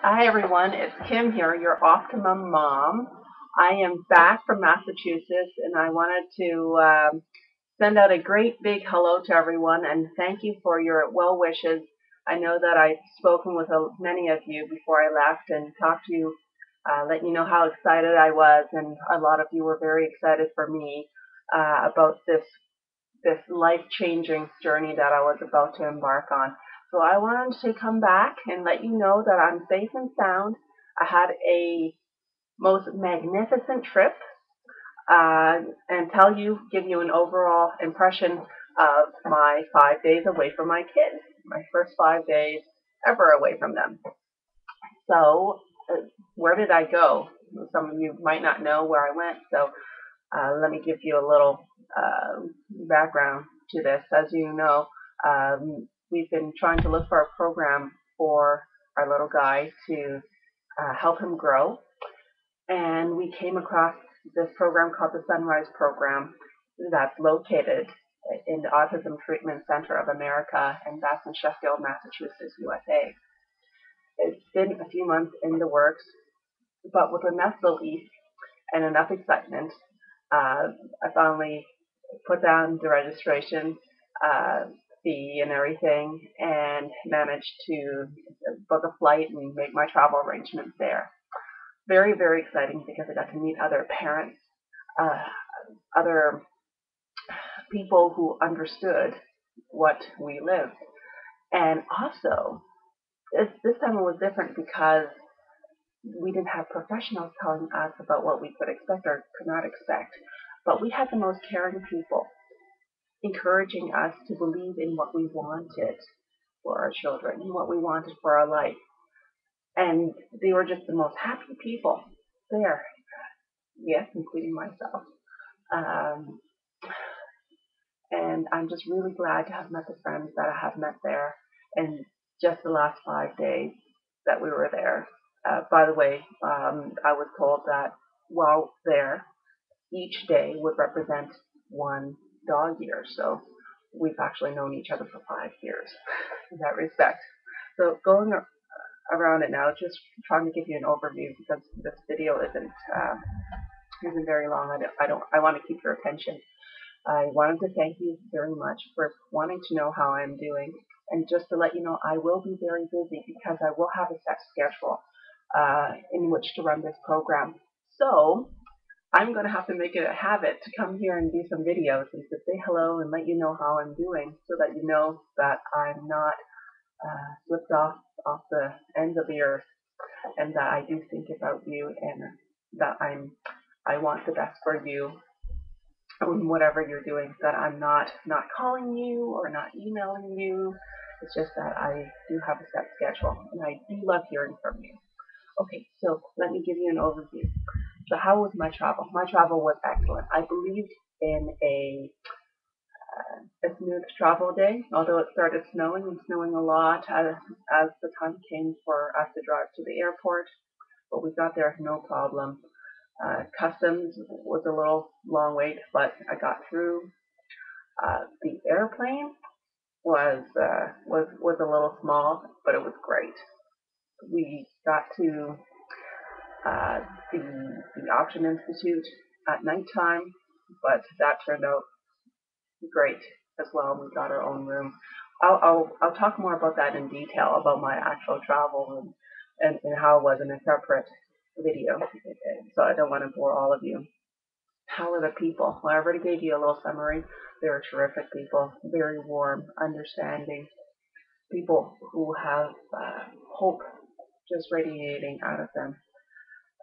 Hi everyone, it's Kim here, your Optimum Mom. I am back from Massachusetts and I wanted to send out a great big hello to everyone and thank you for your well wishes. I know that I've spoken with many of you before I left and talked to you, let you know how excited I was, and a lot of you were very excited for me about this life-changing journey that I was about to embark on. So I wanted to come back and let you know that I'm safe and sound. I had a most magnificent trip, and give you an overall impression of my 5 days away from my kids, my first 5 days ever away from them. So, where did I go? Some of you might not know where I went, so let me give you a little background to this. As you know, we've been trying to look for a program for our little guy to help him grow, and we came across this program called the Sunrise Program that's located in the Autism Treatment Center of America, and that's in Sheffield, Massachusetts, USA. It's been a few months in the works, but with enough belief and enough excitement, I finally put down the registration fee and everything and managed to book a flight and make my travel arrangements there. Very, very exciting because I got to meet other parents, uh, other people who understood what we lived. And also, this time it was different because we didn't have professionals telling us about what we could expect or could not expect. But we had the most caring people encouraging us to believe in what we wanted for our children and what we wanted for our life. And they were just the most happy people there. Yes, including myself. Um, and I'm just really glad to have met the friends that I have met there in just the last 5 days that we were there. By the way, I was told that while there, each day would represent one dog year. So we've actually known each other for 5 years in that respect. So going around it now, just trying to give you an overview because this video isn't very long. I want to keep your attention. I wanted to thank you very much for wanting to know how I'm doing. And just to let you know, I will be very busy because I will have a set schedule in which to run this program. So I'm going to have to make it a habit to come here and do some videos and to say hello and let you know how I'm doing so that you know that I'm not slipped off the ends of the earth, and that I do think about you, and that I want the best for you in whatever you're doing, that I'm not calling you or not emailing you. It's just that I do have a set schedule and I do love hearing from you. Okay, so let me give you an overview. So how was my travel? My travel was excellent. I believed in a smooth travel day, although it started snowing and snowing a lot as the time came for us to drive to the airport. But we got there no problem. Customs was a little long wait, but I got through. The airplane was a little small, but it was great. We got to uh, the the Auction Institute at nighttime, but that turned out great as well. We got our own room. I'll talk more about that in detail about my actual travel and how it was in a separate video. So I don't want to bore all of you. How are the people? Well, I already gave you a little summary. They were terrific people, very warm, understanding people who have hope just radiating out of them.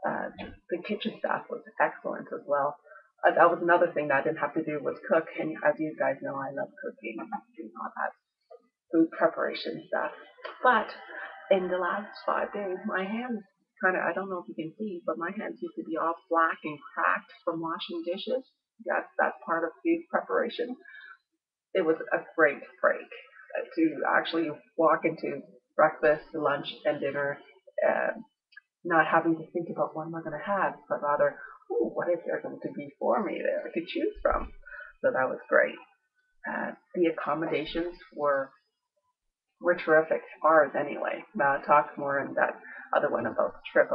Uh, the kitchen staff was excellent as well. That was another thing that I didn't have to do was cook, and as you guys know, I love cooking and doing all that food preparation stuff. But in the last 5 days, my hands I don't know if you can see, but my hands used to be all black and cracked from washing dishes. Yes, that's part of food preparation. It was a great break to actually walk into breakfast, lunch, and dinner, uh, not having to think about what am I going to have, but rather, ooh, what is there going to be for me there to choose from? So that was great. The accommodations were were terrific. Ours anyway. Talk more in that other one about the trip,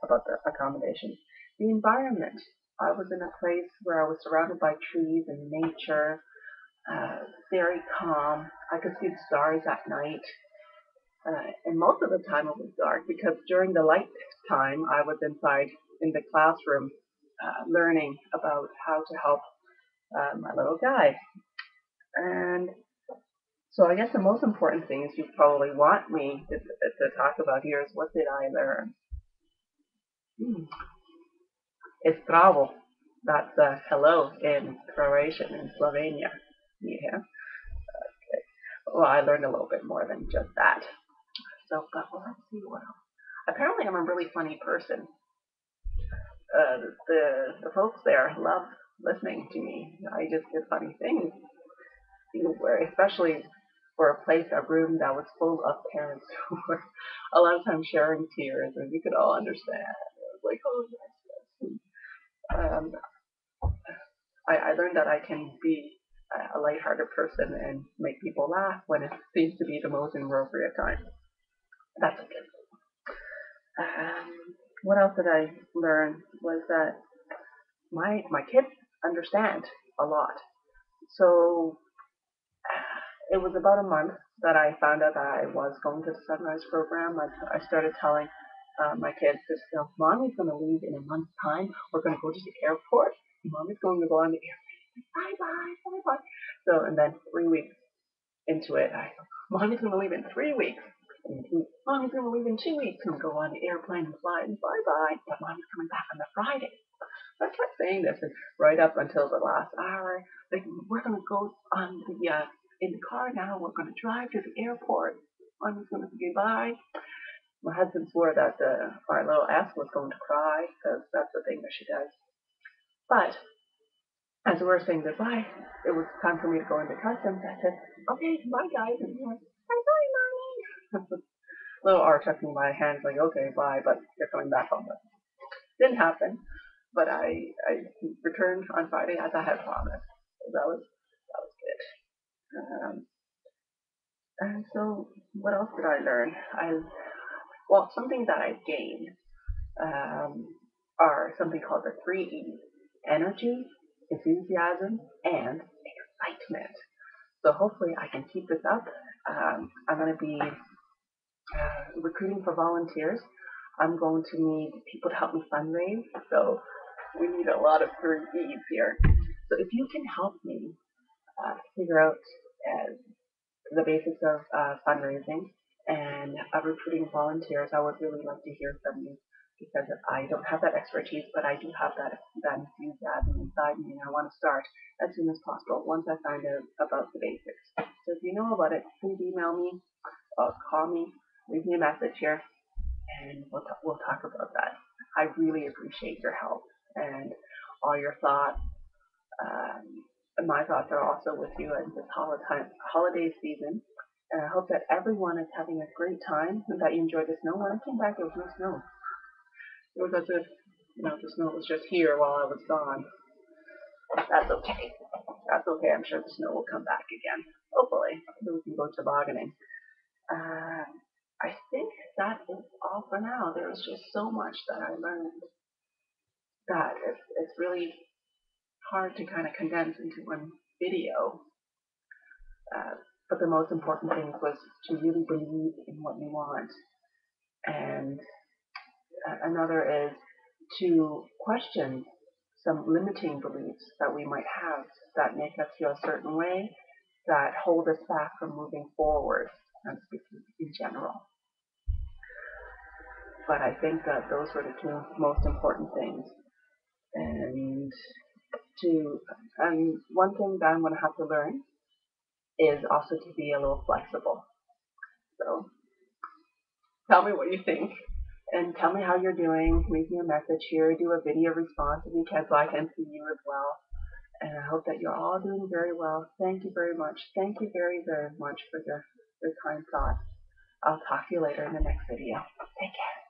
about the accommodations. The environment. I was in a place where I was surrounded by trees and nature, very calm. I could see the stars at night. And most of the time it was dark because during the light time I was inside in the classroom learning about how to help my little guy. And so I guess the most important things you probably want me to talk about here is what did I learn? Zdravo. That's hello in Croatian and Slovenia. Yeah. Well, I learned a little bit more than just that. So, well, let's see what else. Apparently, I'm a really funny person. The folks there love listening to me. I just did funny things, especially for a place, a room that was full of parents who were a lot of times sharing tears, and you could all understand. It was like, oh yes, yes. I learned that I can be a lighthearted person and make people laugh when it seems to be the most inappropriate time. That's okay. What else did I learn was that my kids understand a lot. So it was about a month that I found out that I was going to the Sunrise program. I started telling my kids, Mommy's going to leave in a month's time. We're going to go to the airport. Mommy's going to go on the airplane. Bye bye, bye bye. So, and then 3 weeks into it, Mommy's going to leave in 3 weeks. Mommy's going to leave in 2 weeks and go on the airplane and fly and bye bye. But Mommy's coming back on the Friday. So I kept saying this and right up until the last hour. Like, we're going to go on the in the car now. We're going to drive to the airport. Mommy's going to say bye. My husband swore that our little S was going to cry because that's the thing that she does. But as we were saying goodbye, it was time for me to go into customs. I said, okay, bye guys. And he went, bye bye, Mommy. Little R took me by hands like, okay, bye, but you're coming back home. Didn't happen, but I returned on Friday as I had promised. So that was good. And so what else did I learn? Well, something that I gained are something called the 3 E's: energy, enthusiasm, and excitement. So hopefully I can keep this up. I'm going to be recruiting for volunteers. I'm going to need people to help me fundraise. So we need a lot of 3 E's here. So if you can help me figure out the basics of fundraising and recruiting volunteers, I would really like to hear from you because I don't have that expertise, but I do have that enthusiasm inside me, and I want to start as soon as possible once I find out about the basics. So if you know about it, please email me, call me, leave me a message here, and we'll talk about that. I really appreciate your help and all your thoughts. My thoughts are also with you in this holiday season. And I hope that everyone is having a great time and that you enjoyed the snow. When I came back, there was no snow. It was as if, the snow was just here while I was gone. That's okay. That's okay. I'm sure the snow will come back again. Hopefully, so we can go tobogganing. I think that is all for now. There's just so much that I learned that it's really hard to kind of condense into one video. But the most important thing was to really believe in what you want. And another is to question some limiting beliefs that we might have that make us feel a certain way, that hold us back from moving forward, and speaking in general. But I think that those were the 2 most important things. And one thing that I'm going to have to learn is also to be a little flexible. So tell me what you think and tell me how you're doing. Leave me a message here, do a video response if you can so I can see you as well. And I hope that you're all doing very well. Thank you very much. Thank you very, very much for your kind thoughts. I'll talk to you later in the next video. Take care.